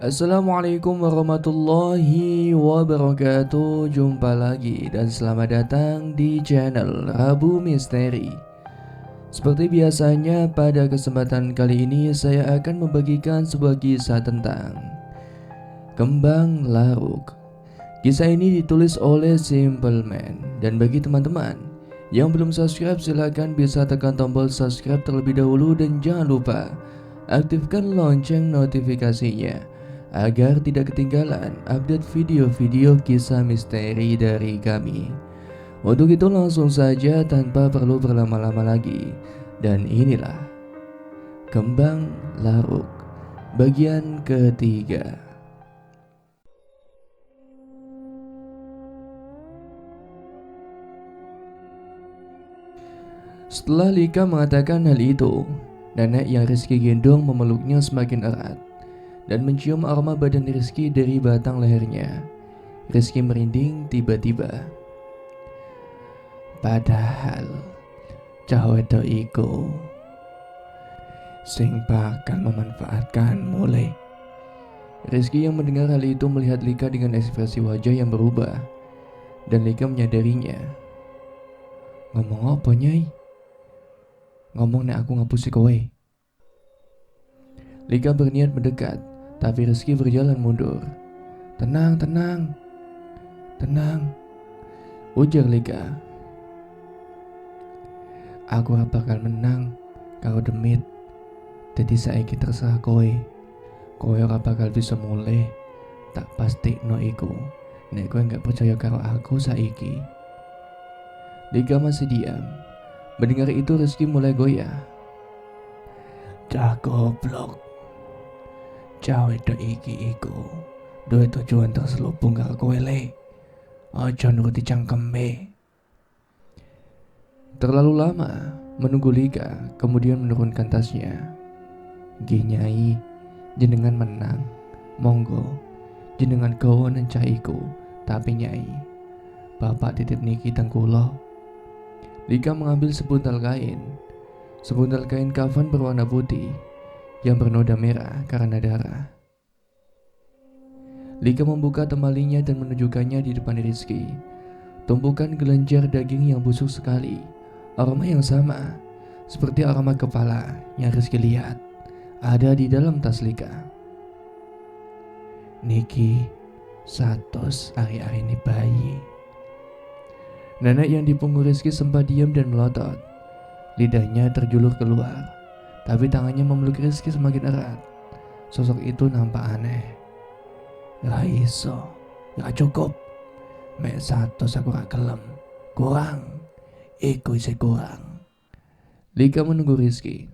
Assalamualaikum warahmatullahi wabarakatuh. Jumpa lagi dan selamat datang di channel Rabu Misteri. Seperti biasanya, pada kesempatan kali ini saya akan membagikan sebuah kisah tentang Kembang Laruk. Kisah ini ditulis oleh Simple Man. Dan bagi teman-teman yang belum subscribe, silahkan bisa tekan tombol subscribe terlebih dahulu. Dan jangan lupa aktifkan lonceng notifikasinya agar tidak ketinggalan update video-video kisah misteri dari kami. Untuk itu langsung saja tanpa perlu berlama-lama lagi. Dan inilah Kembang Laruk bagian ketiga. Setelah Lika mengatakan hal itu, nenek yang Rizky gendong memeluknya semakin erat dan mencium aroma badan Rizky dari batang lehernya. Rizky merinding tiba-tiba. Padahal cah wedok iku sing bakal memanfaatkanmu le. Rizky yang mendengar hal itu melihat Lika dengan ekspresi wajah yang berubah, dan Lika menyadarinya. Ngomong apa nyai? Ngomong nek aku ngapusi kowe. Lika berniat mendekat, tapi Rizky berjalan mundur. Tenang, tenang, tenang, ujar Lika. Aku bakal menang karo demit. Jadi saiki terserah kowe. Kowe ora bakal bisa mulai. Tak pastikno iku nek kowe gak percaya karo aku saiki. Lika masih diam. Mendengar itu Rizky mulai goyah. Cah goblok. Cah wedok iki iku duwe tujuan terselubung karo kowe le. Aja nuruti cangkeme. Terlalu lama menunggu Lika, kemudian menurunkan tasnya. Nggih nyai, jenengan menang. Monggo, jenengan gawanen cah iku. Tapi nyai, bapak titip niki teng kula. Lika mengambil sebuntal kain kafan berwarna putih yang bernoda merah karena darah. Lika membuka temalinya dan menunjukkannya di depan Rizky. Tumpukan gelenjar daging yang busuk sekali, aroma yang sama seperti aroma kepala yang Rizky lihat ada di dalam tas Lika. Niki satos ari-ari ini bayi. Nenek yang di punggung Rizky sempat diam dan melotot. Lidahnya terjulur keluar, tapi tangannya memeluk Rizky semakin erat. Sosok itu nampak aneh. Gak iso, gak cukup. Mek satos aku gak gelem. Kurang, iku isi kurang. Lika menunggu Rizky.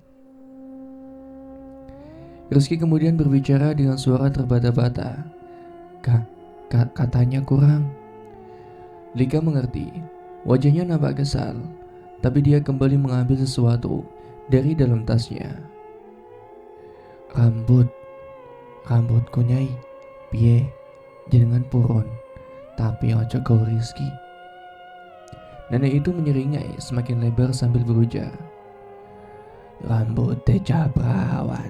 Rizky kemudian berbicara dengan suara terbata-bata. Katanya kurang. Lika mengerti. Wajahnya nampak kesal, tapi dia kembali mengambil sesuatu dari dalam tasnya. Rambutku nyai. Piye, jenengan purun, tapi ojo gawe Rizky. Nenek itu menyeringai semakin lebar sambil berujar. Rambut tecah perawan.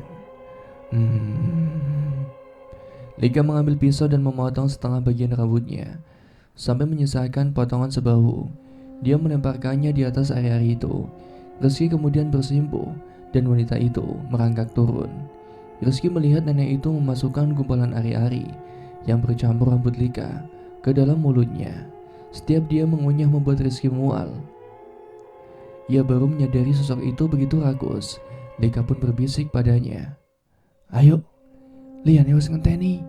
Lika mengambil pisau dan memotong setengah bagian rambutnya sampai menyisakan potongan sebahu. Dia melemparkannya di atas ari-ari itu. Rizky kemudian bersimpuh dan wanita itu merangkak turun. Rizky melihat nenek itu memasukkan gumpalan ari-ari yang bercampur rambut Lika ke dalam mulutnya. Setiap dia mengunyah membuat Rizky mual. Ia baru menyadari sosok itu begitu rakus. Lika pun berbisik padanya. Ayo, liane wis ngenteni.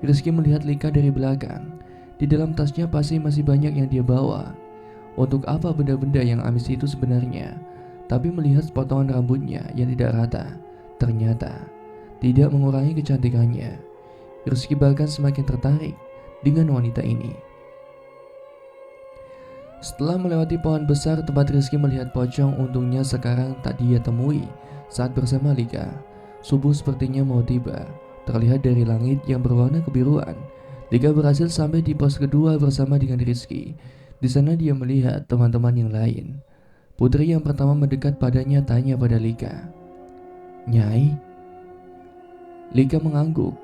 Rizky melihat Lika dari belakang. Di dalam tasnya pasti masih banyak yang dia bawa. Untuk apa benda-benda yang amis itu sebenarnya? Tapi melihat potongan rambutnya yang tidak rata, ternyata tidak mengurangi kecantikannya. Rizky bahkan semakin tertarik dengan wanita ini. Setelah melewati pohon besar tempat Rizky melihat pocong, untungnya sekarang tak dia temui saat bersama Lika. Subuh sepertinya mau tiba. Terlihat dari langit yang berwarna kebiruan. Lika berhasil sampai di pos kedua bersama dengan Rizky. Di sana dia melihat teman-teman yang lain. Putri yang pertama mendekat padanya tanya pada Lika. Nyai? Lika mengangguk,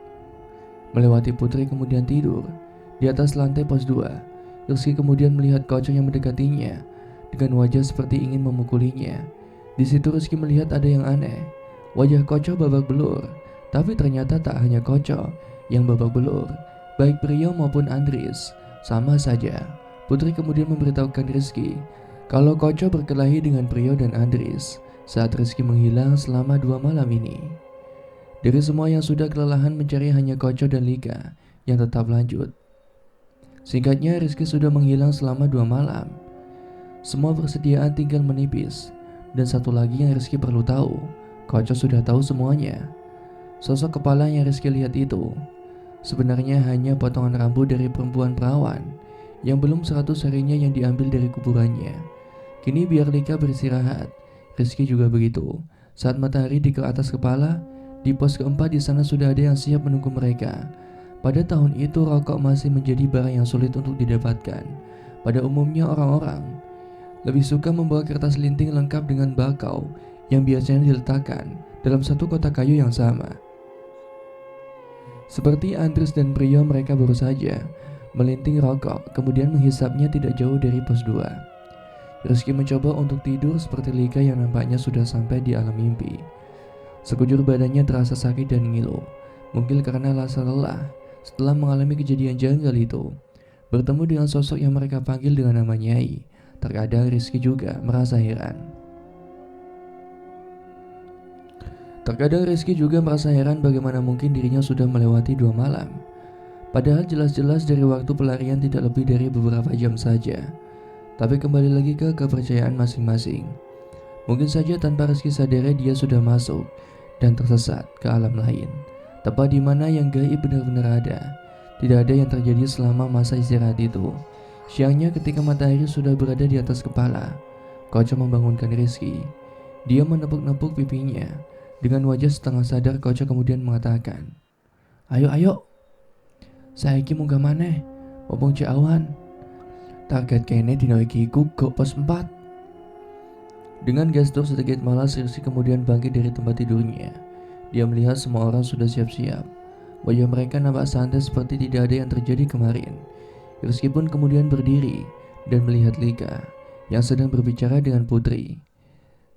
melewati Putri kemudian tidur di atas lantai pos 2. Rizky kemudian melihat Kocok yang mendekatinya dengan wajah seperti ingin memukulinya. Di situ Rizky melihat ada yang aneh. Wajah Kocok babak belur, tapi ternyata tak hanya Kocok yang babak belur, baik Priyo maupun Andries sama saja. Putri kemudian memberitahukan Rizky kalau Kocok berkelahi dengan Priyo dan Andries saat Rizky menghilang selama 2 malam ini. Dari semua yang sudah kelelahan mencari, hanya Kocok dan Lika yang tetap lanjut. Singkatnya, Rizky sudah menghilang selama 2 malam. Semua persediaan tinggal menipis. Dan satu lagi yang Rizky perlu tahu, Kocok sudah tahu semuanya. Sosok kepala yang Rizky lihat itu sebenarnya hanya potongan rambut dari perempuan perawan yang belum 100 harinya yang diambil dari kuburannya. Kini biar Lika beristirahat, Rizky juga begitu. Saat matahari di ke atas kepala, di pos keempat di sana sudah ada yang siap menunggu mereka. Pada tahun itu rokok masih menjadi barang yang sulit untuk didapatkan. Pada umumnya orang-orang lebih suka membawa kertas linting lengkap dengan bakau yang biasanya diletakkan dalam satu kotak kayu yang sama. Seperti Andries dan Priyo, mereka baru saja melinting rokok kemudian menghisapnya tidak jauh dari pos 2. Rizky mencoba untuk tidur seperti Lika yang nampaknya sudah sampai di alam mimpi. Sekujur badannya terasa sakit dan ngilu, mungkin karena rasa lelah setelah mengalami kejadian janggal itu. Bertemu dengan sosok yang mereka panggil dengan nama Nyai, terkadang Rizky juga merasa heran. Bagaimana mungkin dirinya sudah melewati 2 malam. Padahal jelas-jelas dari waktu pelarian tidak lebih dari beberapa jam saja. Tapi kembali lagi ke kepercayaan masing-masing. Mungkin saja tanpa Rizky sadari dia sudah masuk dan tersesat ke alam lain, tempat di mana yang gaib benar-benar ada. Tidak ada yang terjadi selama masa istirahat itu. Siangnya ketika matahari sudah berada di atas kepala, Kocok membangunkan Rizky. Dia menepuk-nepuk pipinya. Dengan wajah setengah sadar, Kocok kemudian mengatakan, Ayo, saiki munggah maneh, mumpung cek awan. Target kene dina iki iku go pos 4. Dengan gestur sedikit malas, Rizky kemudian bangkit dari tempat tidurnya. Dia melihat semua orang sudah siap-siap. Wajah mereka nampak santai seperti tidak ada yang terjadi kemarin. Rizky pun kemudian berdiri dan melihat Lika yang sedang berbicara dengan Putri.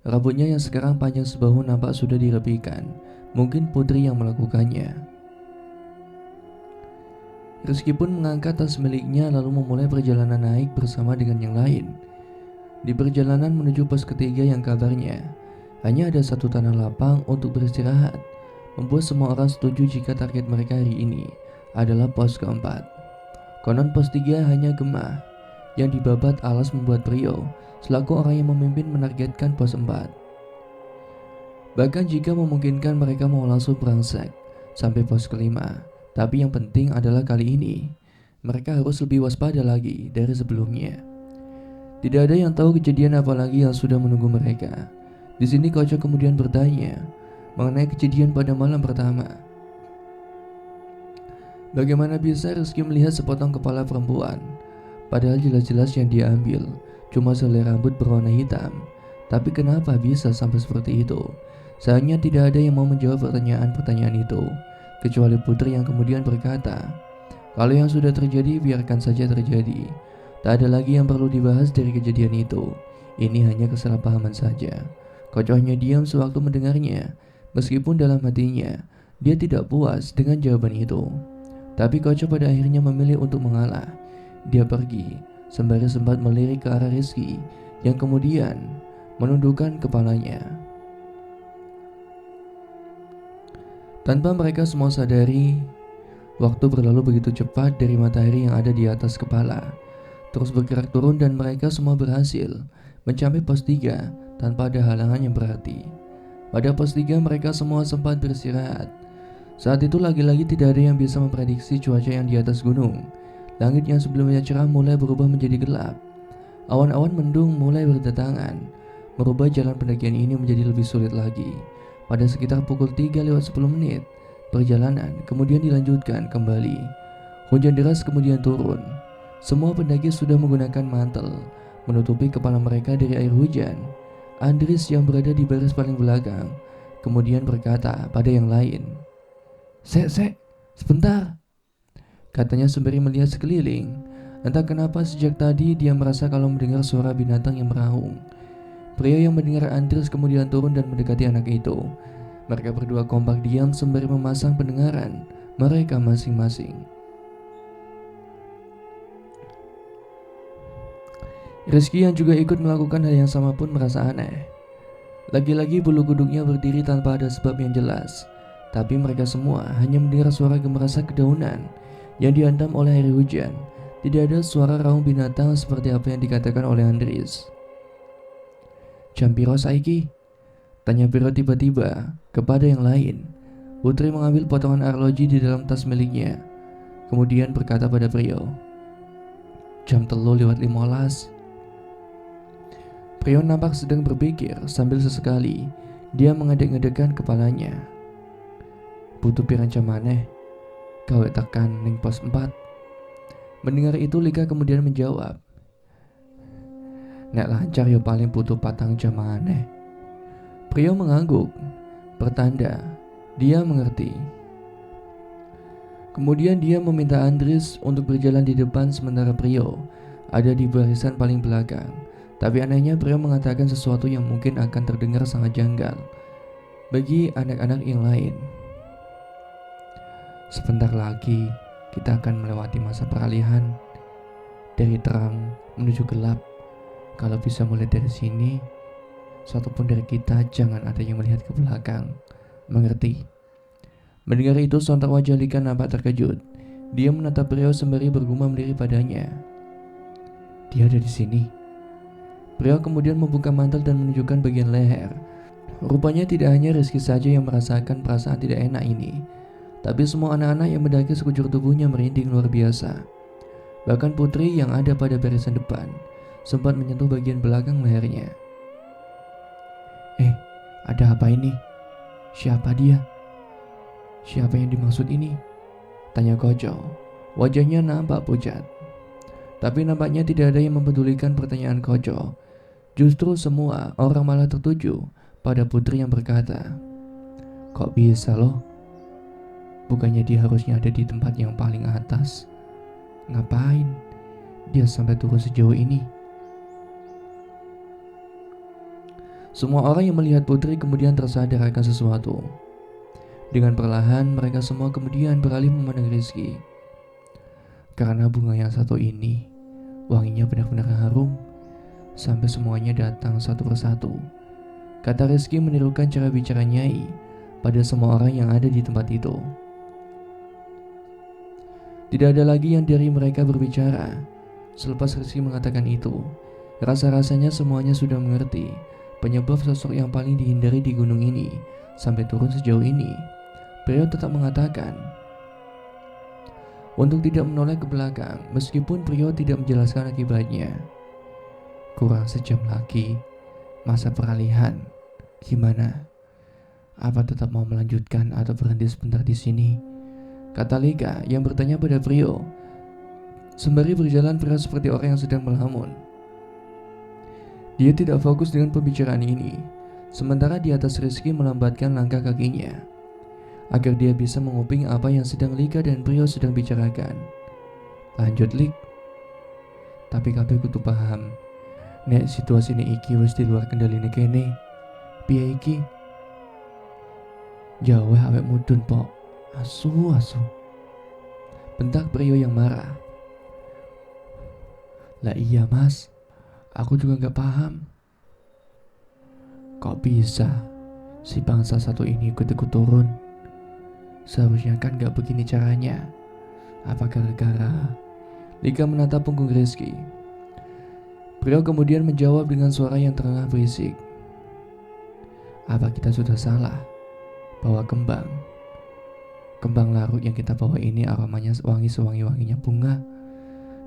Rambutnya yang sekarang panjang sebahu nampak sudah dirapikan. Mungkin Putri yang melakukannya. Rizky pun mengangkat tas miliknya lalu memulai perjalanan naik bersama dengan yang lain. Di perjalanan menuju pos ketiga yang kabarnya hanya ada satu tanah lapang untuk beristirahat, membuat semua orang setuju jika target mereka hari ini adalah pos keempat. Konon pos 3 hanya Gemah yang dibabat alas membuat Priyo selaku orang yang memimpin menargetkan pos 4. Bahkan jika memungkinkan mereka mau langsung berangsek sampai pos kelima. Tapi yang penting adalah kali ini mereka harus lebih waspada lagi dari sebelumnya. Tidak ada yang tahu kejadian apa lagi yang sudah menunggu mereka. Di sini Kocok kemudian bertanya mengenai kejadian pada malam pertama. Bagaimana bisa Rizky melihat sepotong kepala perempuan, padahal jelas-jelas yang dia ambil cuma selai rambut berwarna hitam. Tapi kenapa bisa sampai seperti itu? Sayangnya tidak ada yang mau menjawab pertanyaan-pertanyaan itu, kecuali Putri yang kemudian berkata, kalau yang sudah terjadi biarkan saja terjadi. Tak ada lagi yang perlu dibahas dari kejadian itu. Ini hanya kesalahpahaman saja. Kocok hanya diam sewaktu mendengarnya, meskipun dalam hatinya dia tidak puas dengan jawaban itu. Tapi Kocok pada akhirnya memilih untuk mengalah. Dia pergi sembari sempat melirik ke arah Rizky yang kemudian menundukkan kepalanya. Tanpa mereka semua sadari, waktu berlalu begitu cepat dari matahari yang ada di atas kepala terus bergerak turun dan mereka semua berhasil mencapai pos 3 tanpa ada halangan yang berarti. Pada pos 3 mereka semua sempat beristirahat. Saat itu lagi-lagi tidak ada yang bisa memprediksi cuaca yang di atas gunung. Langit yang sebelumnya cerah mulai berubah menjadi gelap. Awan-awan mendung mulai berdatangan, merubah jalan pendakian ini menjadi lebih sulit lagi. Pada sekitar pukul 3:10 perjalanan kemudian dilanjutkan kembali. Hujan deras kemudian turun. Semua pendaki sudah menggunakan mantel menutupi kepala mereka dari air hujan. Andries yang berada di baris paling belakang kemudian berkata pada yang lain, Sek, sebentar, katanya sembari melihat sekeliling. Entah kenapa sejak tadi dia merasa kalau mendengar suara binatang yang meraung. Pria yang mendengar Andres kemudian turun dan mendekati anak itu. Mereka berdua kompak diam sembari memasang pendengaran mereka masing-masing. Rizky yang juga ikut melakukan hal yang sama pun merasa aneh. Lagi-lagi bulu kuduknya berdiri tanpa ada sebab yang jelas. Tapi mereka semua hanya mendengar suara gemerasa kedaunan yang dihantam oleh air hujan. Tidak ada suara raung binatang seperti apa yang dikatakan oleh Andres. Jam piro saiki? Tanya Piro tiba-tiba kepada yang lain. Putri mengambil potongan arloji di dalam tas miliknya. Kemudian berkata pada Prio, jam 3:15. Prio nampak sedang berpikir sambil sesekali dia mengedek-ngedekkan kepalanya. Butuh piranca maneh, gawe tekan ning pos 4. Mendengar itu Lika kemudian menjawab, nek lancar yo paling butuh 4 jam maneh. Prio mengangguk, pertanda dia mengerti. Kemudian dia meminta Andres untuk berjalan di depan sementara Prio ada di barisan paling belakang. Tapi anehnya Prio mengatakan sesuatu yang mungkin akan terdengar sangat janggal bagi anak-anak yang lain. Sebentar lagi kita akan melewati masa peralihan dari terang menuju gelap. Kalau bisa mulai dari sini, satupun dari kita jangan ada yang melihat ke belakang. Mengerti? Mendengar itu sontak wajah Lika nampak terkejut. Dia menatap Prio sembari bergumam diri padanya. Dia ada di sini. Prio kemudian membuka mantel dan menunjukkan bagian leher. Rupanya tidak hanya Rizky saja yang merasakan perasaan tidak enak ini, tapi semua anak-anak yang mendaki sekujur tubuhnya merinding luar biasa. Bahkan Putri yang ada pada barisan depan sempat menyentuh bagian belakang lehernya. Ada apa ini? Siapa dia? Siapa yang dimaksud ini? Tanya Koco. Wajahnya nampak pucat. Tapi nampaknya tidak ada yang mempedulikan pertanyaan Koco. Justru semua orang malah tertuju pada Putri yang berkata, kok bisa loh? Bukannya dia harusnya ada di tempat yang paling atas. Ngapain dia sampai turun sejauh ini? Semua orang yang melihat Putri kemudian tersadar akan sesuatu. Dengan perlahan mereka semua kemudian beralih memandang Rizky. Karena bunga yang satu ini wanginya benar-benar harum, sampai semuanya datang satu persatu, kata Rizky menirukan cara bicara Nyai pada semua orang yang ada di tempat itu. Tidak ada lagi yang dari mereka berbicara. Selepas Rizky mengatakan itu, rasa-rasanya semuanya sudah mengerti penyebab sosok yang paling dihindari di gunung ini sampai turun sejauh ini. Prio tetap mengatakan untuk tidak menoleh ke belakang, meskipun Prio tidak menjelaskan akibatnya. Kurang sejam lagi masa peralihan. Gimana? Apa tetap mau melanjutkan atau berhenti sebentar di sini? Kata Lika yang bertanya pada Prio. Sembari berjalan Prio seperti orang yang sedang melamun. Dia tidak fokus dengan pembicaraan ini. Sementara di atas Rizky melambatkan langkah kakinya agar dia bisa menguping apa yang sedang Lika dan Prio sedang bicarakan. Lanjut Lik. Tapi kabeh kudu paham. Nek situasi ini iki wis di luar kendali kene. Piye iki? Jauh awek mudun pok. Asu. Bentak Prio yang marah. Lah iya mas, aku juga gak paham. Kok bisa si bangsa satu ini ikut-ikut turun? Seharusnya kan gak begini caranya. Apa gara-gara? Lika menatap punggung Rizky. Prio kemudian menjawab dengan suara yang terengah berisik. Apa kita sudah salah bawa kembang larut yang kita bawa ini aromanya wangi sewangi-wanginya bunga.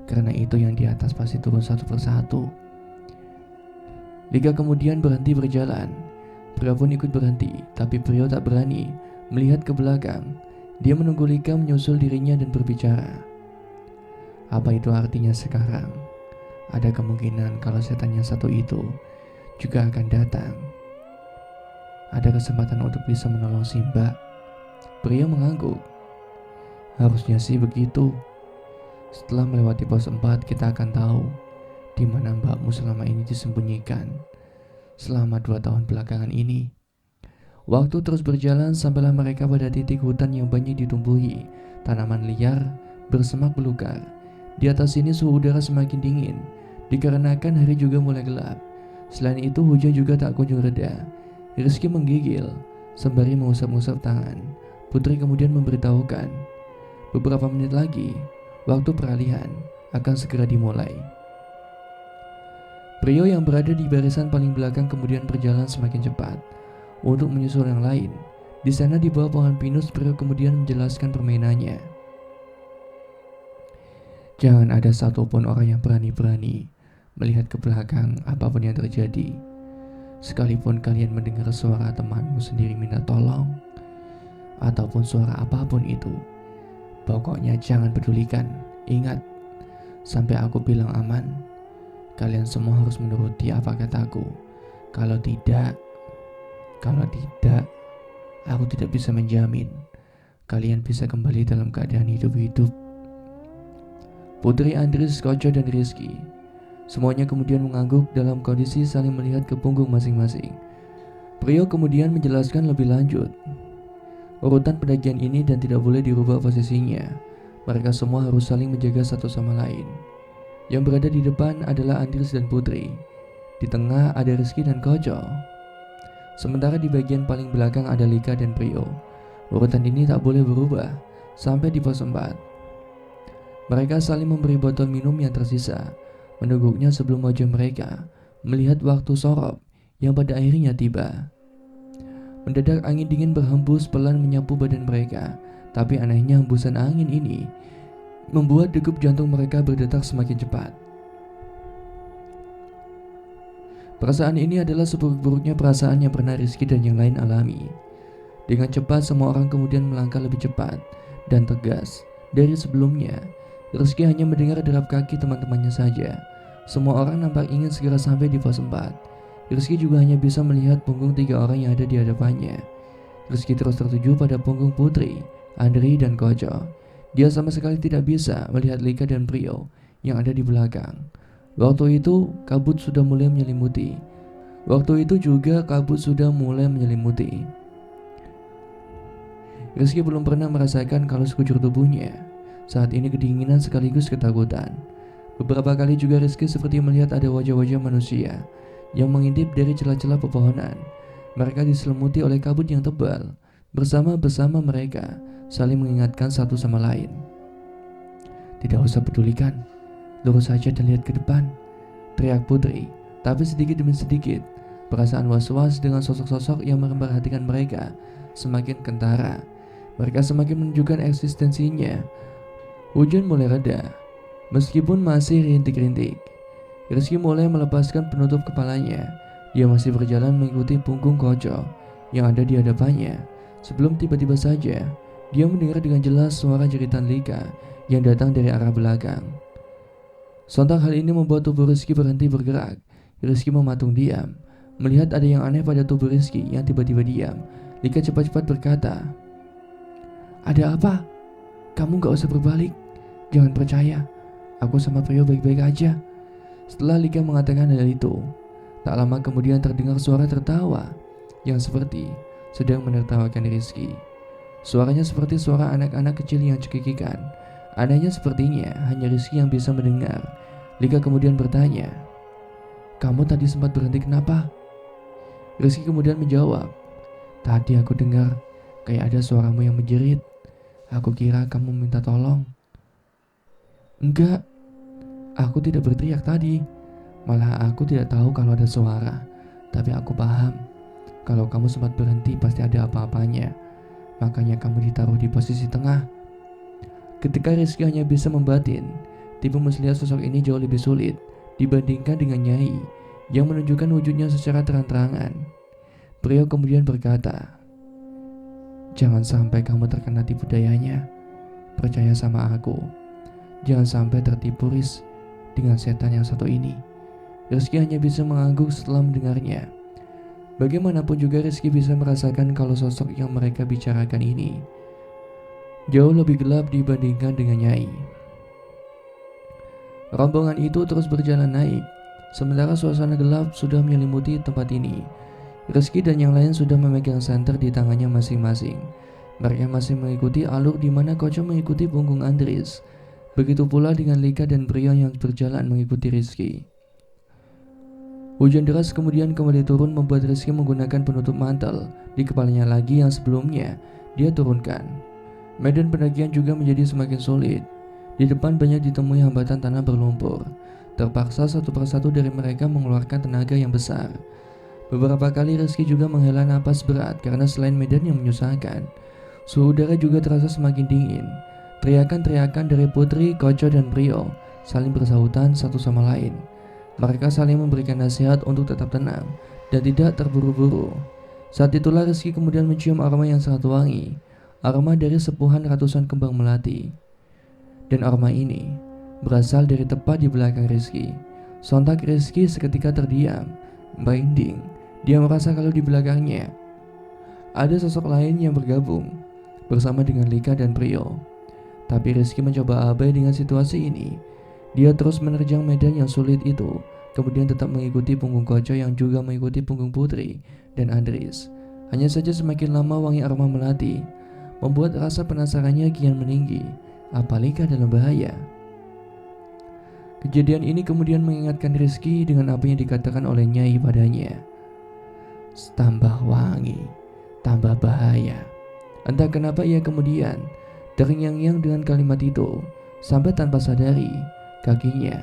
Karena itu yang di atas pasti turun satu persatu. Lika kemudian berhenti berjalan. Prio pun ikut berhenti, tapi Prio tak berani melihat ke belakang. Dia menunggu Lika menyusul dirinya dan berbicara. Apa itu artinya sekarang? Ada kemungkinan kalau setan yang satu itu juga akan datang. Ada kesempatan untuk bisa menolong Simba. Pria mengangguk. Harusnya sih begitu. Setelah melewati pos 4 kita akan tahu di mana mbakmu selama ini disembunyikan. Selama 2 tahun belakangan ini. Waktu terus berjalan sampailah mereka pada titik hutan yang banyak ditumbuhi tanaman liar bersemak belukar. Di atas sini suhu udara semakin dingin dikarenakan hari juga mulai gelap. Selain itu hujan juga tak kunjung reda. Rizky menggigil sembari mengusap-usap tangan. Putri kemudian memberitahukan, beberapa menit lagi waktu peralihan akan segera dimulai. Prio yang berada di barisan paling belakang kemudian berjalan semakin cepat untuk menyusul yang lain. Di sana di bawah pohon pinus, Prio kemudian menjelaskan permainannya. Jangan ada satupun orang yang berani-berani melihat ke belakang apapun yang terjadi. Sekalipun kalian mendengar suara temanmu sendiri minta tolong, ataupun suara apapun itu, pokoknya jangan pedulikan. Ingat, sampai aku bilang aman, kalian semua harus menuruti apa kataku. Kalau tidak, aku tidak bisa menjamin kalian bisa kembali dalam keadaan hidup-hidup. Putri, Andries, Koco, dan Rizky semuanya kemudian mengangguk dalam kondisi saling melihat ke punggung masing-masing. Prio kemudian menjelaskan lebih lanjut urutan pendakian ini dan tidak boleh dirubah posisinya. Mereka semua harus saling menjaga satu sama lain. Yang berada di depan adalah Andries dan Putri. Di tengah ada Rizky dan Koco. Sementara di bagian paling belakang ada Lika dan Prio. Urutan ini tak boleh berubah sampai di pos 4. Mereka saling memberi botol minum yang tersisa, meneguknya sebelum wajah mereka melihat waktu sorop yang pada akhirnya tiba. Mendadak angin dingin berhembus pelan menyapu badan mereka, tapi anehnya hembusan angin ini membuat degup jantung mereka berdetak semakin cepat. Perasaan ini adalah seburuk-buruknya perasaan yang pernah Rizky dan yang lain alami. Dengan cepat semua orang kemudian melangkah lebih cepat dan tegas dari sebelumnya. Rizky hanya mendengar derap kaki teman-temannya saja. Semua orang nampak ingin segera sampai di pos 4. Rizky juga hanya bisa melihat punggung 3 orang yang ada di hadapannya. Rizky terus tertuju pada punggung Putri, Andri, dan Koco. Dia sama sekali tidak bisa melihat Lika dan Prio yang ada di belakang. Waktu itu kabut sudah mulai menyelimuti. Rizky belum pernah merasakan kalau sekujur tubuhnya saat ini kedinginan sekaligus ketakutan. Beberapa kali juga Rizky seperti melihat ada wajah-wajah manusia yang mengintip dari celah-celah pepohonan. Mereka diselimuti oleh kabut yang tebal. Bersama-bersama mereka saling mengingatkan satu sama lain. Tidak usah pedulikan, lurus saja dan lihat ke depan, teriak Putri. Tapi sedikit demi sedikit, perasaan was-was dengan sosok-sosok yang memperhatikan mereka semakin kentara. Mereka semakin menunjukkan eksistensinya. Hujan mulai reda, meskipun masih rintik-rintik. Rizky mulai melepaskan penutup kepalanya. Dia masih berjalan mengikuti punggung Koco yang ada di hadapannya. Sebelum tiba-tiba saja, dia mendengar dengan jelas suara jeritan Lika yang datang dari arah belakang. Sontak hal ini membuat tubuh Rizky berhenti bergerak. Rizky mematung diam, melihat ada yang aneh pada tubuh Rizky yang tiba-tiba diam. Lika cepat-cepat berkata, "Ada apa? Kamu gak usah berbalik. Jangan percaya, aku sama Prio baik-baik aja." Setelah Lika mengatakan hal itu, tak lama kemudian terdengar suara tertawa yang seperti sedang menertawakan Rizky. Suaranya seperti suara anak-anak kecil yang cekikikan. Anehnya sepertinya hanya Rizky yang bisa mendengar. Lika kemudian bertanya, "Kamu tadi sempat berhenti kenapa?" Rizky kemudian menjawab, "Tadi aku dengar kayak ada suaramu yang menjerit. Aku kira kamu minta tolong." "Enggak, aku tidak berteriak tadi. Malah aku tidak tahu kalau ada suara. Tapi aku paham, kalau kamu sempat berhenti pasti ada apa-apanya. Makanya kamu ditaruh di posisi tengah." Ketika Rizky hanya bisa membatin, Tipu melihat sosok ini jauh lebih sulit dibandingkan dengan Nyai yang menunjukkan wujudnya secara terang-terangan. Prio kemudian berkata, "Jangan sampai kamu terkena tipu dayanya. Percaya sama aku. Jangan sampai tertipu Riz dengan setan yang satu ini." Rizky hanya bisa mengangguk setelah mendengarnya. Bagaimanapun juga Rizky bisa merasakan kalau sosok yang mereka bicarakan ini jauh lebih gelap dibandingkan dengan Nyai. Rombongan itu terus berjalan naik, sementara suasana gelap sudah menyelimuti tempat ini. Rizky dan yang lain sudah memegang senter di tangannya masing-masing. Mereka masih mengikuti alur di mana Koco mengikuti punggung Andries. Begitu pula dengan Lika dan Prio yang berjalan mengikuti Rizky. Hujan deras kemudian kembali turun membuat Rizky menggunakan penutup mantel di kepalanya lagi yang sebelumnya dia turunkan. Medan pendakian juga menjadi semakin sulit. Di depan banyak ditemui hambatan tanah berlumpur. Terpaksa satu persatu dari mereka mengeluarkan tenaga yang besar. Beberapa kali Rizky juga menghela napas berat karena selain medan yang menyusahkan, suhu udara juga terasa semakin dingin. Teriakan-teriakan dari Putri, Koco, dan Prio saling bersahutan satu sama lain. Mereka saling memberikan nasihat untuk tetap tenang dan tidak terburu-buru. Saat itulah Rizky kemudian mencium aroma yang sangat wangi, aroma dari sepuhan ratusan kembang melati. Dan aroma ini berasal dari tepat di belakang Rizky. Sontak Rizky seketika terdiam, merinding. Dia merasa kalau di belakangnya ada sosok lain yang bergabung bersama dengan Lika dan Prio. Tapi Rizky mencoba abai dengan situasi ini. Dia terus menerjang medan yang sulit itu, kemudian tetap mengikuti punggung Koco yang juga mengikuti punggung Putri dan Andries. Hanya saja semakin lama wangi aroma melati membuat rasa penasarannya kian meninggi. Apa Lika dalam bahaya? Kejadian ini kemudian mengingatkan Rizky dengan apa yang dikatakan oleh Nyai padanya. Tambah wangi, tambah bahaya. Entah kenapa ia kemudian terngiang-ngiang dengan kalimat itu, sampai tanpa sadari kakinya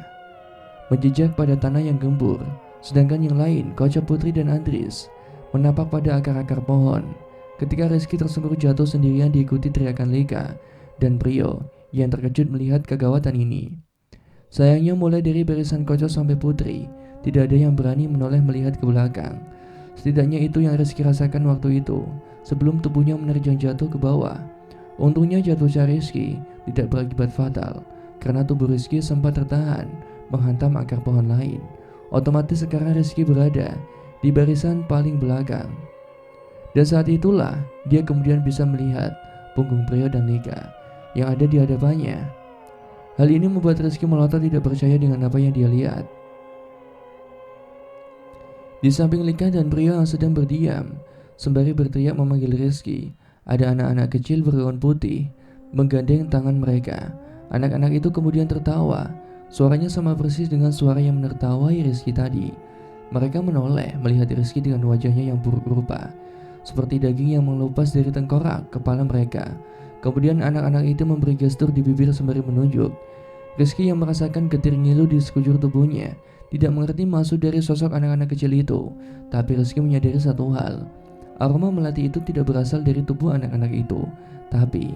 menjejak pada tanah yang gembur, sedangkan yang lain, Koco, Putri, dan Andries menapak pada akar-akar pohon. Ketika Rizky tersungkur jatuh sendirian diikuti teriakan Lika dan Prio yang terkejut melihat kegawatan ini. Sayangnya mulai dari barisan Koco sampai Putri, tidak ada yang berani menoleh melihat ke belakang. Setidaknya itu yang Rizky rasakan waktu itu, sebelum tubuhnya menerjang jatuh ke bawah. Untungnya jatuhnya Rizky tidak berakibat fatal, karena tubuh Rizky sempat tertahan menghantam akar pohon lain. Otomatis sekarang Rizky berada di barisan paling belakang. Dan saat itulah dia kemudian bisa melihat punggung Prio dan Lika yang ada di hadapannya. Hal ini membuat Rizky melotot tidak percaya dengan apa yang dia lihat. Di samping Lika dan Prio yang sedang berdiam, sembari berteriak memanggil Rizky, ada anak-anak kecil bergaun putih menggandeng tangan mereka. Anak-anak itu kemudian tertawa. Suaranya sama persis dengan suara yang menertawai Rizky tadi. Mereka menoleh melihat Rizky dengan wajahnya yang buruk rupa, seperti daging yang mengelupas dari tengkorak kepala mereka. Kemudian anak-anak itu memberi gestur di bibir sembari menunjuk. Rizky yang merasakan getir ngilu di sekujur tubuhnya tidak mengerti maksud dari sosok anak-anak kecil itu. Tapi Rizky menyadari satu hal, aroma melati itu tidak berasal dari tubuh anak-anak itu, tapi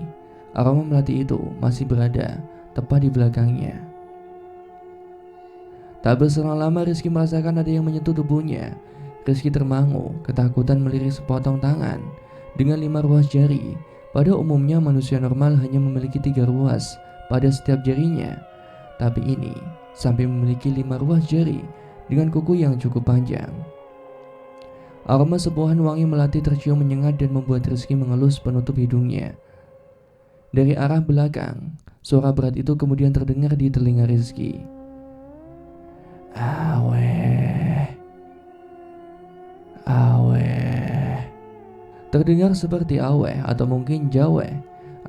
aroma melati itu masih berada tepat di belakangnya. Tak berselang lama Rizky merasakan ada yang menyentuh tubuhnya. Rizky termangu, ketakutan melirik sepotong tangan dengan 5 ruas jari. Pada umumnya manusia normal hanya memiliki 3 ruas pada setiap jarinya, tapi ini sampai memiliki 5 ruas jari dengan kuku yang cukup panjang. Aroma sebuahan wangi melati tercium menyengat dan membuat Rizky mengelus penutup hidungnya. Dari arah belakang, suara berat itu kemudian terdengar di telinga Rizky. Aweh, aweh. Terdengar seperti aweh atau mungkin jaweh.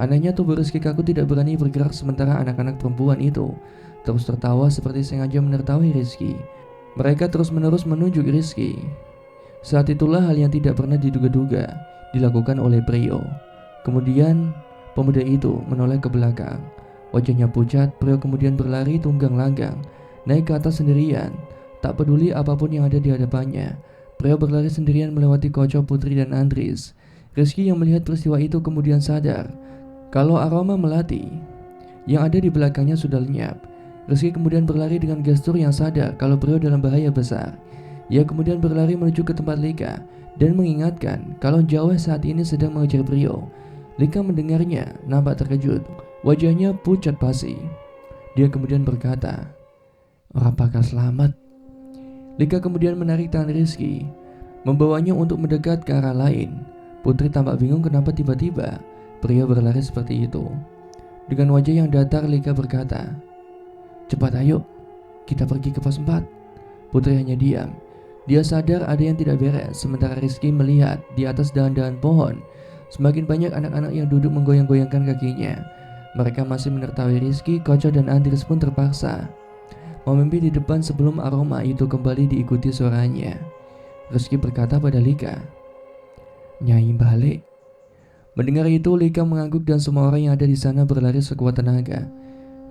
Anehnya tubuh Rizky kaku tidak berani bergerak sementara anak-anak perempuan itu terus tertawa seperti sengaja menertawai Rizky. Mereka terus-menerus menunjuk Rizky. Saat itulah hal yang tidak pernah diduga-duga dilakukan oleh Prio. Kemudian pemuda itu menoleh ke belakang. Wajahnya pucat, Prio kemudian berlari tunggang langgang, naik ke atas sendirian, tak peduli apapun yang ada di hadapannya. Prio berlari sendirian melewati Koco, Putri, dan Andries. Rizky yang melihat peristiwa itu kemudian sadar kalau aroma melati yang ada di belakangnya sudah lenyap. Rizky kemudian berlari dengan gestur yang sadar kalau Prio dalam bahaya besar. Ia kemudian berlari menuju ke tempat Lika dan mengingatkan kalau Jaweh saat ini sedang mengejar Prio. Lika mendengarnya nampak terkejut, wajahnya pucat pasi. Dia kemudian berkata, "Apakah selamat?" Lika kemudian menarik tangan Rizky, membawanya untuk mendekat ke arah lain. Putri tampak bingung kenapa tiba-tiba Pria berlari seperti itu. Dengan wajah yang datar, Lika berkata, "Cepat ayo, kita pergi ke pos 4." Putri hanya diam. Dia sadar ada yang tidak beres, sementara Rizky melihat di atas dahan-dahan pohon semakin banyak anak-anak yang duduk menggoyang-goyangkan kakinya. Mereka masih menertawa Rizky. Kocok dan Andries pun terpaksa memimpi di depan sebelum aroma itu kembali diikuti suaranya. Rizky berkata pada Lika, "Nyai balik." Mendengar itu, Lika mengangguk dan semua orang yang ada di sana berlari sekuat tenaga.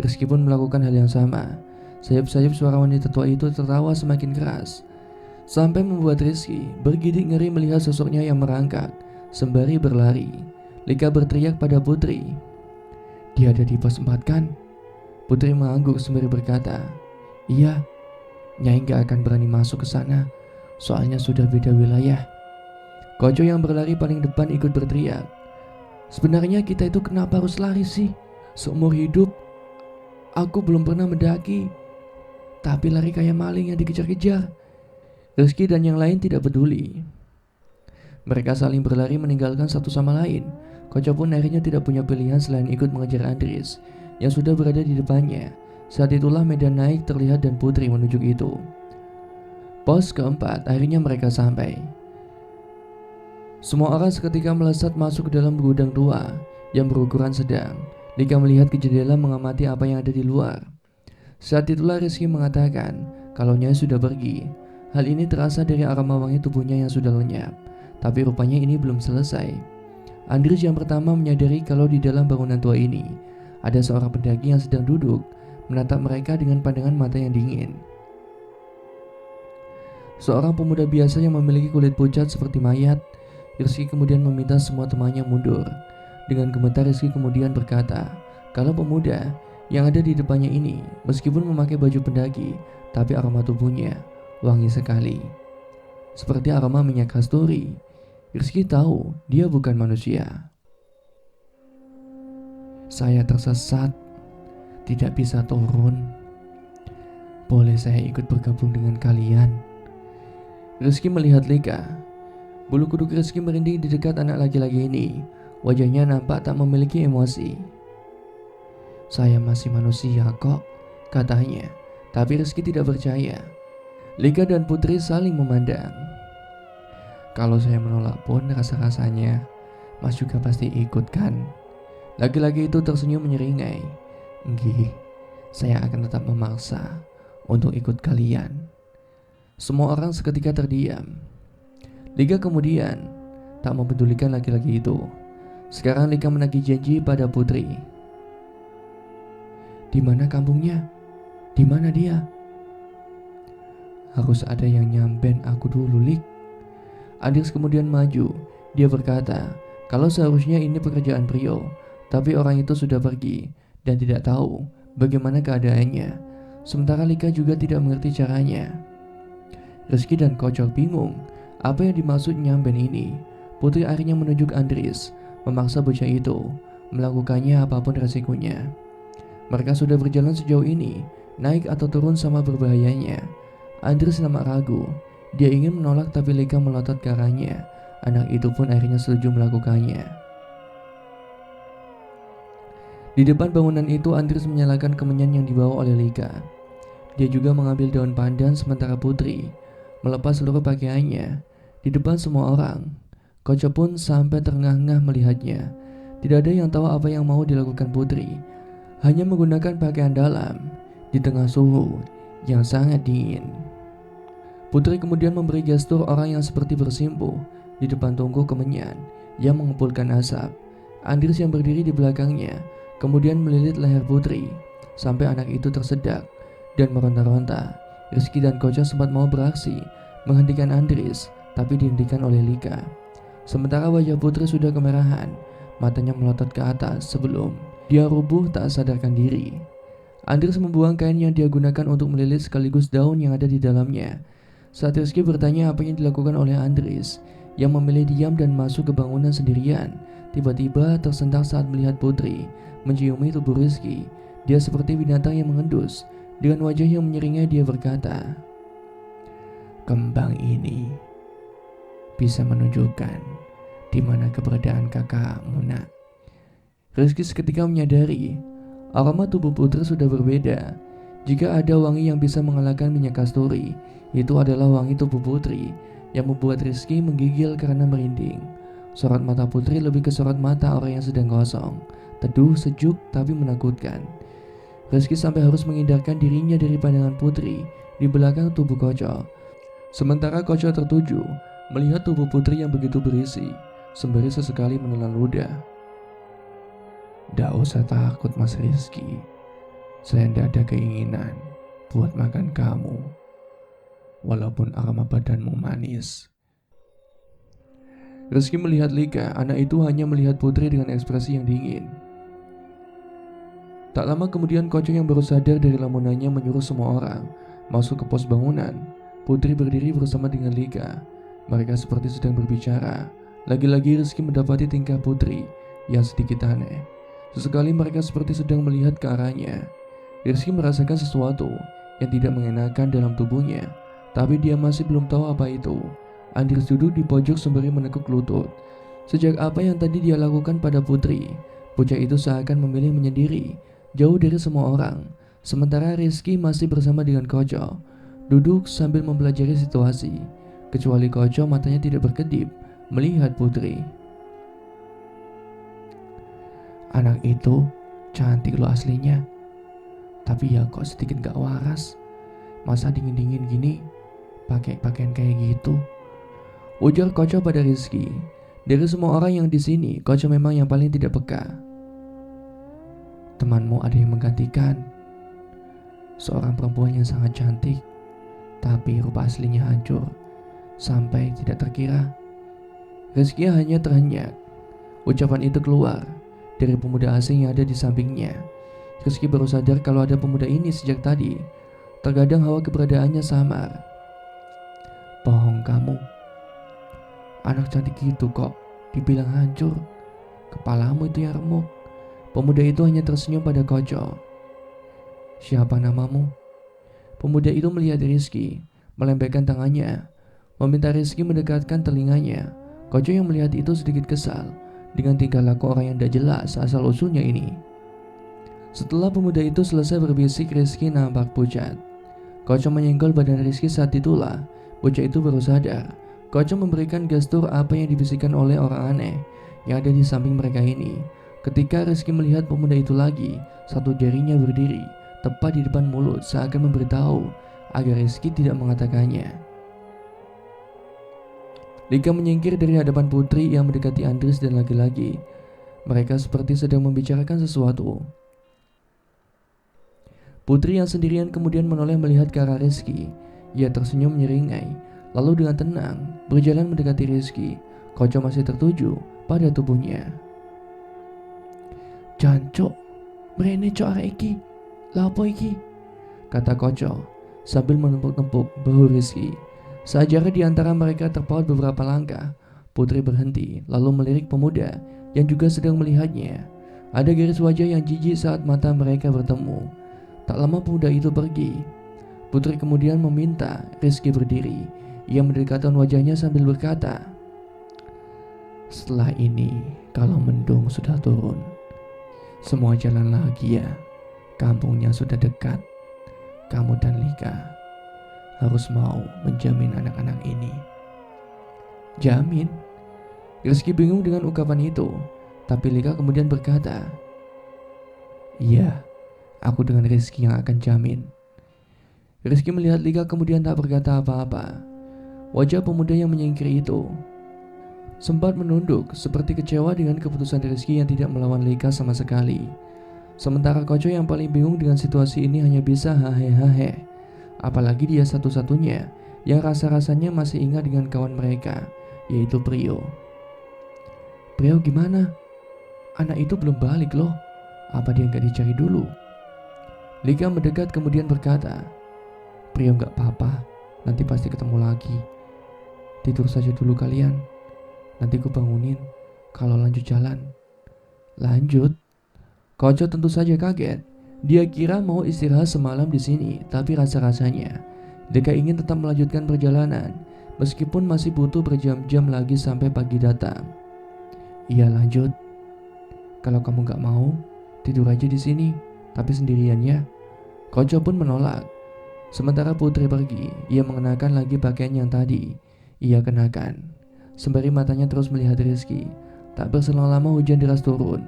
Rizky pun melakukan hal yang sama. Sayup-sayup suara wanita tua itu tertawa semakin keras, sampai membuat Rizky bergidik ngeri melihat sosoknya yang merangkak sembari berlari. Lika berteriak pada Putri, "Dia ada di pos 4 kan?" Putri mengangguk sembari berkata, "Iya, Nyai gak akan berani masuk ke sana, soalnya sudah beda wilayah." Koco yang berlari paling depan ikut berteriak, "Sebenarnya kita itu kenapa harus lari sih? Seumur hidup aku belum pernah mendaki, tapi lari kayak maling yang dikejar-kejar." Rizky dan yang lain tidak peduli. Mereka saling berlari meninggalkan satu sama lain. Koco pun akhirnya tidak punya pilihan selain ikut mengejar Andries yang sudah berada di depannya. Saat itulah medan naik terlihat dan Putri menunjuk itu. Pos keempat, akhirnya mereka sampai. Semua orang seketika melesat masuk ke dalam gudang tua yang berukuran sedang. Lika melihat ke jendela mengamati apa yang ada di luar. Saat itulah Rizky mengatakan kalau Nyai sudah pergi. Hal ini terasa dari aroma wangi tubuhnya yang sudah lenyap. Tapi rupanya ini belum selesai. Andries yang pertama menyadari kalau di dalam bangunan tua ini ada seorang pendaki yang sedang duduk menatap mereka dengan pandangan mata yang dingin. Seorang pemuda biasa yang memiliki kulit pucat seperti mayat. Rizky kemudian meminta semua temannya mundur. Dengan gemetar Rizky kemudian berkata kalau pemuda yang ada di depannya ini meskipun memakai baju pendaki, tapi aroma tubuhnya wangi sekali, seperti aroma minyak kasturi. Rizky tahu dia bukan manusia. "Saya tersesat, tidak bisa turun. Boleh saya ikut bergabung dengan kalian?" Rizky melihat Lika. Bulu kuduk Rizky merinding di dekat anak laki-laki ini. Wajahnya nampak tak memiliki emosi. "Saya masih manusia kok," katanya. Tapi Rizky tidak percaya. Lika dan Putri saling memandang. "Kalau saya menolak pun rasa-rasanya Mas juga pasti ikut kan?" Laki-laki itu tersenyum menyeringai. "Nggih, saya akan tetap memaksa untuk ikut kalian." Semua orang seketika terdiam. Lika kemudian tak mempedulikan laki-laki itu. Sekarang Lika menagih janji pada Putri. "Di mana kampungnya? Di mana dia?" "Harus ada yang nyamben aku dulu, Lik." Andries kemudian maju. Dia berkata kalau seharusnya ini pekerjaan Prio, tapi orang itu sudah pergi dan tidak tahu bagaimana keadaannya. Sementara Lika juga tidak mengerti caranya. Rizky dan Kocok bingung apa yang dimaksud nyamben ini. Putri akhirnya menunjuk Andries, memaksa bocah itu melakukannya apapun resikonya. Mereka sudah berjalan sejauh ini, naik atau turun sama berbahayanya. Andries nampak ragu. Dia ingin menolak tapi Lika melotot ke arahnya. Anak itu pun akhirnya setuju melakukannya. Di depan bangunan itu Andries menyalakan kemenyan yang dibawa oleh Lika. Dia juga mengambil daun pandan sementara Putri melepas seluruh pakaiannya di depan semua orang. Kocok pun sampai terengah-engah melihatnya. Tidak ada yang tahu apa yang mau dilakukan Putri. Hanya menggunakan pakaian dalam di tengah suhu yang sangat dingin. Putri kemudian memberi gestur orang yang seperti bersimpuh di depan tungku kemenyan yang mengepulkan asap. Andries yang berdiri di belakangnya kemudian melilit leher Putri sampai anak itu tersedak dan meronta-ronta. Rizky dan Kocok sempat mau beraksi menghentikan Andries, tapi dihentikan oleh Lika. Sementara wajah Putri sudah kemerahan, matanya melotot ke atas sebelum dia rubuh tak sadarkan diri. Andries membuang kain yang dia gunakan untuk melilit sekaligus daun yang ada di dalamnya. Saat Rizky bertanya apa yang dilakukan oleh Andries yang memilih diam dan masuk ke bangunan sendirian, tiba-tiba tersentak saat melihat Putri menciumi tubuh Rizky. Dia seperti binatang yang mengendus. Dengan wajah yang menyeringai dia berkata, "Kembang ini bisa menunjukkan di mana keberadaan kakakmu, nak. Rizky seketika menyadari aroma tubuh Putri sudah berbeda. Jika ada wangi yang bisa mengalahkan minyak kasturi, itu adalah wangi tubuh Putri yang membuat Rizky menggigil karena merinding. Sorot mata Putri lebih ke sorot mata orang yang sedang kosong, teduh, sejuk, tapi menakutkan. Rizky sampai harus menghindarkan dirinya dari pandangan Putri di belakang tubuh Koco. Sementara Koco tertuju melihat tubuh Putri yang begitu berisi, sembari sesekali menelan ludah. "Nggak usah takut Mas Rizky, saya tidak ada keinginan buat makan kamu, walaupun aroma badanmu manis." Rizky melihat Lika, anak itu hanya melihat Putri dengan ekspresi yang dingin. Tak lama kemudian Koco yang baru sadar dari lamunannya menyuruh semua orang masuk ke pos bangunan. Putri berdiri bersama dengan Lika. Mereka seperti sedang berbicara. Lagi-lagi Rizky mendapati tingkah Putri yang sedikit aneh. Sesekali mereka seperti sedang melihat ke arahnya. Rizky merasakan sesuatu yang tidak mengenakan dalam tubuhnya, tapi dia masih belum tahu apa itu. Andries duduk di pojok sembari menekuk lutut. Sejak apa yang tadi dia lakukan pada Putri, bocah itu seakan memilih menyendiri, jauh dari semua orang. Sementara Rizky masih bersama dengan Koco, duduk sambil mempelajari situasi. Kecuali Koco matanya tidak berkedip melihat Putri. "Anak itu cantik lo aslinya, tapi ya kok sedikit gak waras. Masa dingin-dingin gini pakai pakaian kayak gitu?" ujar Koco pada Rizky. Dari semua orang yang di sini, Koco memang yang paling tidak peka. "Temanmu ada yang menggantikan. Seorang perempuan yang sangat cantik, tapi rupa aslinya hancur sampai tidak terkira." Rizky hanya terhenyak. Ucapan itu keluar dari pemuda asing yang ada di sampingnya. Rizky baru sadar kalau ada pemuda ini sejak tadi. Terkadang hawa keberadaannya samar. "Bohong kamu. Anak cantik gitu kok dibilang hancur. Kepalamu itu yang remuk." Pemuda itu hanya tersenyum pada Koco. "Siapa namamu?" Pemuda itu melihat Rizky, melembekkan tangannya, meminta Rizky mendekatkan telinganya. Koco yang melihat itu sedikit kesal dengan tingkah laku orang yang tidak jelas asal-usulnya ini. Setelah pemuda itu selesai berbisik, Rizky nampak pucat. Koco menyenggol badan Rizky. Saat itulah bocah itu baru sadar. Koco memberikan gestur apa yang dibisikkan oleh orang aneh yang ada di samping mereka ini. Ketika Rizky melihat pemuda itu lagi, satu jarinya berdiri tepat di depan mulut seakan memberitahu agar Rizky tidak mengatakannya. Lika menyingkir dari hadapan Putri yang mendekati Andries dan lagi-lagi mereka seperti sedang membicarakan sesuatu. Putri yang sendirian kemudian menoleh melihat ke arah Rizky. Ia tersenyum menyeringai, lalu dengan tenang berjalan mendekati Rizky. Koco masih tertuju pada tubuhnya. "Jancuk, mrene cok arek iki. Lha apa iki?" kata Koco sambil menepuk-nepuk bahu Rizky. Saat jarak di antara mereka terpaut beberapa langkah, Putri berhenti lalu melirik pemuda yang juga sedang melihatnya. Ada garis wajah yang jijik saat mata mereka bertemu. Tak lama pemuda itu pergi. Putri kemudian meminta Rizky berdiri. Ia mendekatkan wajahnya sambil berkata, "Setelah ini, kalau mendung sudah turun, semua jalan lagi ya. Kampungnya sudah dekat. Kamu dan Lika harus mau menjamin anak-anak ini." "Jamin?" Rizky bingung dengan ungkapan itu, tapi Lika kemudian berkata, "Iya, aku dengan Rizky yang akan jamin." Rizky melihat Lika kemudian tak berkata apa-apa. Wajah pemuda yang menyingkir itu sempat menunduk seperti kecewa dengan keputusan Rizky yang tidak melawan Lika sama sekali. Sementara Koco yang paling bingung dengan situasi ini hanya bisa hahe-hahe. Apalagi dia satu-satunya yang rasa-rasanya masih ingat dengan kawan mereka, yaitu Prio. "Prio gimana? Anak itu belum balik loh. Apa dia nggak dicari dulu?" Lika mendekat kemudian berkata, "Prio nggak apa-apa, nanti pasti ketemu lagi. Tidur saja dulu kalian. Nanti ku bangunin kalau lanjut jalan." "Lanjut?" Koco tentu saja kaget. Dia kira mau istirahat semalam di sini, tapi rasa-rasanya Lika ingin tetap melanjutkan perjalanan meskipun masih butuh berjam-jam lagi sampai pagi datang. "Iya lanjut." Kalau kamu gak mau, tidur aja di sini, tapi sendirian ya. Koco pun menolak. Sementara Putri pergi, ia mengenakan lagi pakaian yang tadi ia kenakan. Sembari matanya terus melihat Rizky. Tak berselang lama hujan deras turun.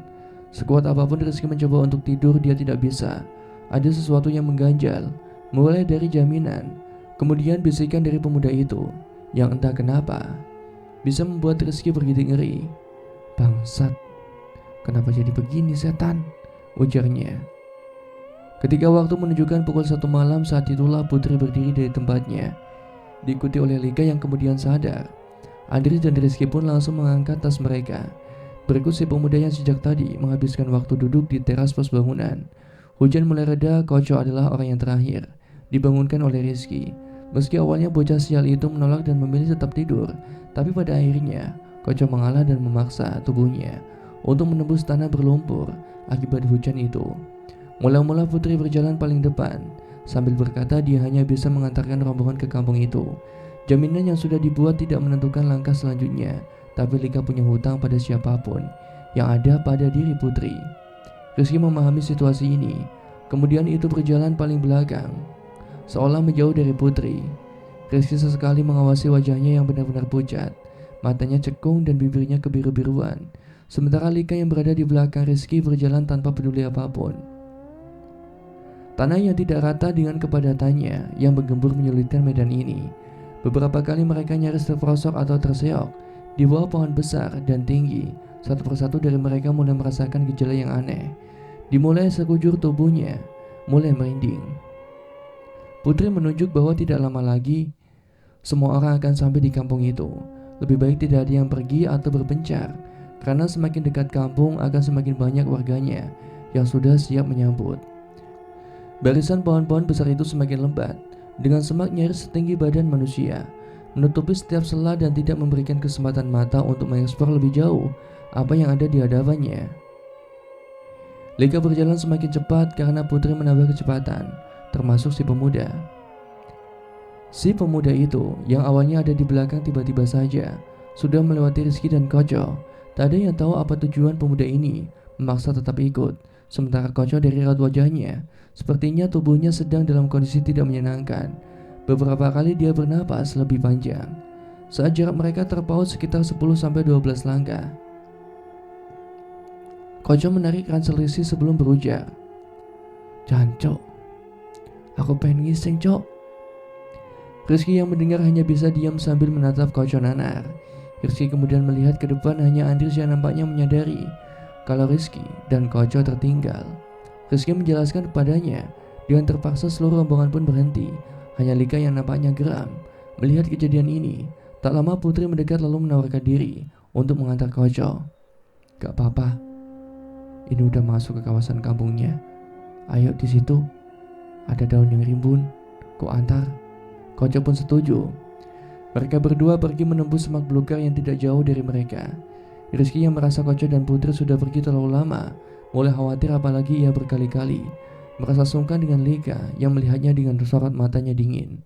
Sekuat apapun Rizky mencoba untuk tidur, dia tidak bisa. Ada sesuatu yang mengganjal, mulai dari jaminan, kemudian bisikan dari pemuda itu, yang entah kenapa bisa membuat Rizky begitu ngeri. Bangsat, kenapa jadi begini setan? Ujarnya. Ketika waktu menunjukkan pukul 1 malam, saat itulah Putri berdiri dari tempatnya, diikuti oleh Lika yang kemudian sadar. Andri dan Rizky pun langsung mengangkat tas mereka. Berikut si pemuda yang sejak tadi menghabiskan waktu duduk di teras pos bangunan. Hujan mulai reda, Koco adalah orang yang terakhir dibangunkan oleh Rizky. Meski awalnya bocah sial itu menolak dan memilih tetap tidur, tapi pada akhirnya Koco mengalah dan memaksa tubuhnya untuk menembus tanah berlumpur akibat hujan itu. Mula-mula Putri berjalan paling depan, sambil berkata dia hanya bisa mengantarkan rombongan ke kampung itu. Jaminan yang sudah dibuat tidak menentukan langkah selanjutnya, tapi Lika punya hutang pada siapapun yang ada pada diri Putri. Rizky memahami situasi ini, kemudian itu berjalan paling belakang, seolah menjauh dari Putri. Rizky sesekali mengawasi wajahnya yang benar-benar pucat, matanya cekung dan bibirnya kebiru-biruan. Sementara Lika yang berada di belakang Rizky berjalan tanpa peduli apapun. Tanah yang tidak rata dengan kepadatannya yang menggembur menyulitkan medan ini. Beberapa kali mereka nyaris terperosok atau terseok di bawah pohon besar dan tinggi. Satu persatu dari mereka mulai merasakan gejala yang aneh. Dimulai sekujur tubuhnya mulai merinding. Putri menunjuk bahwa tidak lama lagi semua orang akan sampai di kampung itu. Lebih baik tidak ada yang pergi atau berpencar, karena semakin dekat kampung akan semakin banyak warganya yang sudah siap menyambut. Barisan pohon-pohon besar itu semakin lebat, dengan semak nyaris setinggi badan manusia, menutupi setiap sela dan tidak memberikan kesempatan mata untuk mengeksplor lebih jauh apa yang ada di hadapannya. Lika berjalan semakin cepat karena Putri menambah kecepatan, termasuk si pemuda. Si pemuda itu yang awalnya ada di belakang tiba-tiba saja sudah melewati Rizky dan Koco. Tak ada yang tahu apa tujuan pemuda ini memaksa tetap ikut. Sementara Koco dari raut wajahnya, sepertinya tubuhnya sedang dalam kondisi tidak menyenangkan. Beberapa kali dia bernapas lebih panjang saat jarak mereka terpaut sekitar 10-12 langkah. Koco menarik ransel Rizky sebelum berujar, "Jangan, Cok. Aku pengen ngising, Cok." Rizky yang mendengar hanya bisa diam sambil menatap Koco nanar. Rizky kemudian melihat ke depan, hanya Andris yang nampaknya menyadari kalau Rizky dan Koco tertinggal. Rizky menjelaskan kepadanya. Dengan terpaksa seluruh rombongan pun berhenti. Hanya Lika yang nampaknya geram melihat kejadian ini. Tak lama Putri mendekat lalu menawarkan diri untuk mengantar Koco. "Gak apa-apa, ini udah masuk ke kawasan kampungnya. Ayo, di situ ada daun yang rimbun, ku antar." Koco pun setuju. Mereka berdua pergi menembus semak belukar yang tidak jauh dari mereka. Rizky yang merasa Koco dan Putri sudah pergi terlalu lama mulai khawatir, apalagi ia berkali-kali merasa sungkan dengan Lika yang melihatnya dengan sorot matanya dingin.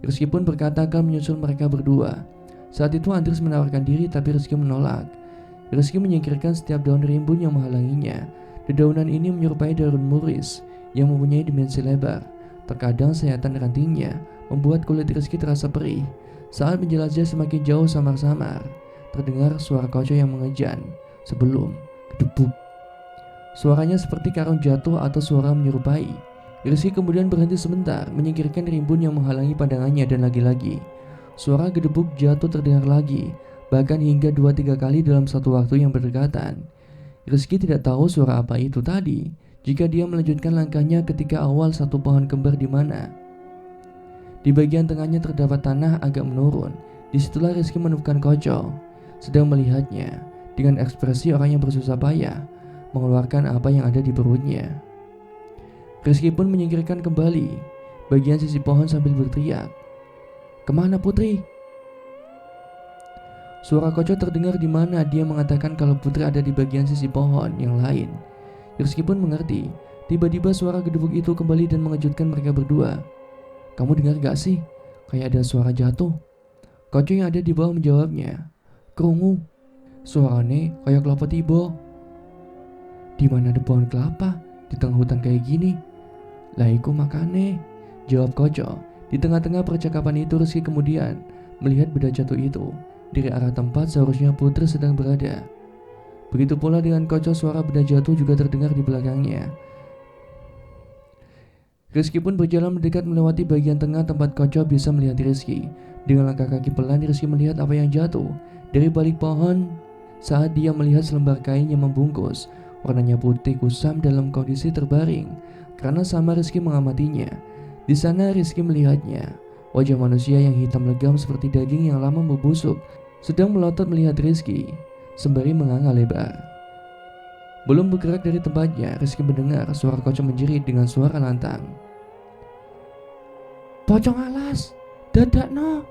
Rizky pun berkata akan menyusul mereka berdua. Saat itu Andris menawarkan diri, tapi Rizky menolak. Rizky menyingkirkan setiap daun rimbun yang menghalanginya. Dedaunan ini menyerupai daun muris yang mempunyai dimensi lebar. Terkadang sayatan rantingnya membuat kulit Rizky terasa perih. Saat menjelajah semakin jauh, samar-samar terdengar suara Koco yang mengejan sebelum kedebuk. Suaranya seperti karung jatuh atau suara menyerupai. Rizky kemudian berhenti sebentar, menyingkirkan rimbun yang menghalangi pandangannya, dan lagi-lagi suara gedebuk jatuh terdengar lagi, bahkan hingga 2-3 kali dalam satu waktu yang berdekatan. Rizky tidak tahu suara apa itu tadi jika dia melanjutkan langkahnya ketika awal satu pohon kembar di mana di bagian tengahnya terdapat tanah agak menurun. Disitulah Rizky menemukan Koco sedang melihatnya dengan ekspresi orang yang bersusah payah mengeluarkan apa yang ada di perutnya. Rizky pun menyingkirkan kembali bagian sisi pohon sambil berteriak, "Kemana Putri?" Suara Koco terdengar di mana dia mengatakan kalau Putri ada di bagian sisi pohon yang lain. Rizky pun mengerti. Tiba-tiba suara gedebuk itu kembali dan mengejutkan mereka berdua. "Kamu dengar gak sih? Kayak ada suara jatuh." Koco yang ada di bawah menjawabnya, "Krungu, suarane kayak kelapa tiba." Di mana ada pohon kelapa di tengah hutan kayak gini? Lah iku makane, jawab Koco. Di tengah-tengah percakapan itu Rizky kemudian melihat benda jatuh itu dari arah tempat seharusnya Putri sedang berada. Begitu pula dengan Koco, suara benda jatuh juga terdengar di belakangnya. Rizky pun berjalan mendekat melewati bagian tengah tempat Koco bisa melihat Rizky. Dengan langkah kaki pelan Rizky melihat apa yang jatuh dari balik pohon saat dia melihat selembar kain yang membungkus. Warnanya putih kusam dalam kondisi terbaring. Karena sama Rizky mengamatinya. Di sana Rizky melihatnya, wajah manusia yang hitam legam seperti daging yang lama membusuk, sedang melotot melihat Rizky sembari menganga lebar. Belum bergerak dari tempatnya, Rizky mendengar suara Koco menjerit dengan suara lantang. Pocong alas, dadak no.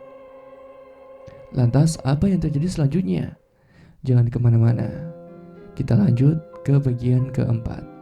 Lantas apa yang terjadi selanjutnya? Jangan kemana-mana, kita lanjut ke bagian keempat.